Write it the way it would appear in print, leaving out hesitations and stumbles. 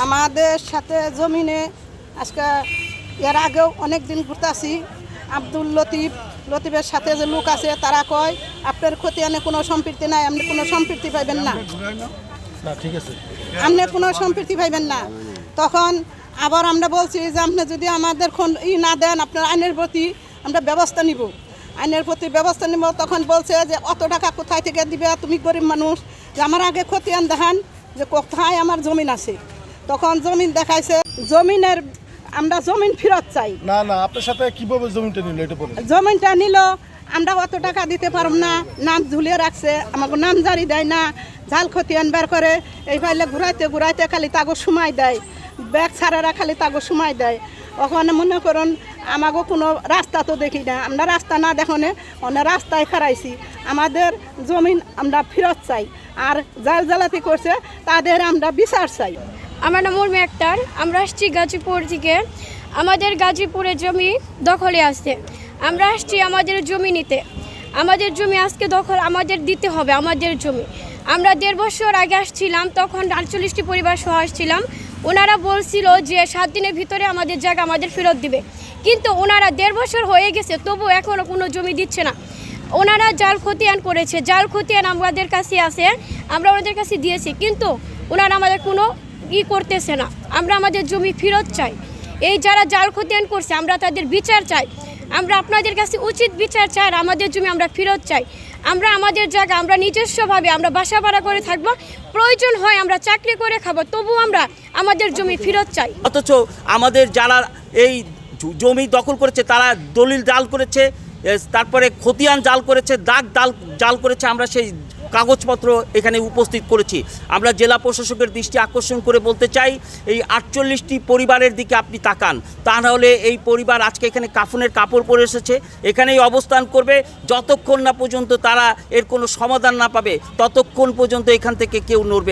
আমাদের সাথে জমিনে আজকে এর আগেও অনেক দিন ঘুরতেছি। আব্দুল লতিফের সাথে যে লোক আছে তারা কয় আপনার খতিয়ানে কোনো সম্পৃক্তি নাই, আপনি কোনো সম্পৃক্তি পাইবেন না, আপনি কোনো সম্পৃক্তি পাইবেন না। তখন আবার আমরা বলছি যে আপনি যদি আমাদের না দেন আপনার আইনের প্রতি আমরা ব্যবস্থা নিব, আইনের প্রতি ব্যবস্থা নিব। তখন বলছে যে অত টাকা কোথায় থেকে দিবে, তুমি গরিব মানুষ, যে আমার আগে খতিয়ান দেখান যে কোথায় আমার জমিন আছে। তখন জমিন দেখাইছে, জমিনের আমরা জমিন ফেরত চাই। না না, আপনার সাথে কিভাবে জমিটা নিল এটা বলুন। জমিনটা নিল, আমরা অত টাকা দিতে পারব না, নাম ঝুলিয়ে রাখছে, আমাকে নাম জারি দেয় না, জাল খতিয়ান বের করে এই ফাইলে ঘুরাইতে ঘুরাইতে খালি তাগো সময় দেয়, ব্যাগ ছাড়ারা খালি তাগো সময় দেয়। ওখানে মনে করুন আমাকে কোনো রাস্তা তো দেখি না, আমরা রাস্তা না দেখনে অনেক রাস্তায় খারাইছি। আমাদের জমিন আমরা ফেরত চাই, আর জাল জালাতি করছে তাদের আমরা বিচার চাই। আমার নাম উর্মি আক্তার, আমরা আসছি গাজীপুর থেকে। আমাদের গাজীপুরের জমি দখলে আছে, আমরা আসছি আমাদের জমি নিতে। আমাদের জমি আজকে দখল আমাদের দিতে হবে, আমাদের জমি। আমরা 1.5 বছর আগে আসছিলাম, তখন 48টি পরিবার সহ আসছিলাম। ওনারা বলছিল যে 7 দিনের ভিতরে আমাদের জায়গা আমাদের ফেরত দিবে, কিন্তু ওনারা 1.5 বছর হয়ে গেছে, তবু এখনও কোনো জমি দিচ্ছে না। ওনারা জাল খতিয়ান করেছে, জাল খতিয়ান আমাদের কাছে আছে, আমরা ওনাদের কাছে দিয়েছি, কিন্তু ওনারা আমাদের কোনো করতেছে না। আমরা আমাদের জমি ফেরত চাই। এই যারা জাল খতিয়ান করছে আমরা তাদের বিচার চাই, আমরা আপনাদের কাছে উচিত বিচার চাই, আর আমাদের জমি আমরা ফেরত চাই। আমরা আমাদের জায়গা আমরা নিজস্বভাবে আমরা বাসা ভাড়া করে থাকবো, প্রয়োজন হয় আমরা চাকরি করে খাবো, তবু আমরা আমাদের জমি ফেরত চাই। অথচ আমাদের যারা এই জমি দখল করেছে তারা দলিল জাল করেছে, তারপরে খতিয়ান জাল করেছে, দাগ জাল করেছে। আমরা সেই কাগজপত্র এখানে উপস্থিত করেছি। আমরা জেলা প্রশাসকের দৃষ্টি আকর্ষণ করে বলতে চাই, এই 48টি পরিবারের দিকে আপনি তাকান, তা নাহলে এই পরিবার আজকে এখানে কাফনের কাপড় পরে এসেছে, এখানেই অবস্থান করবে যতক্ষণ না পর্যন্ত তারা এর কোনো সমাধান না পাবে, ততক্ষণ পর্যন্ত এখান থেকে কেউ নড়বে না।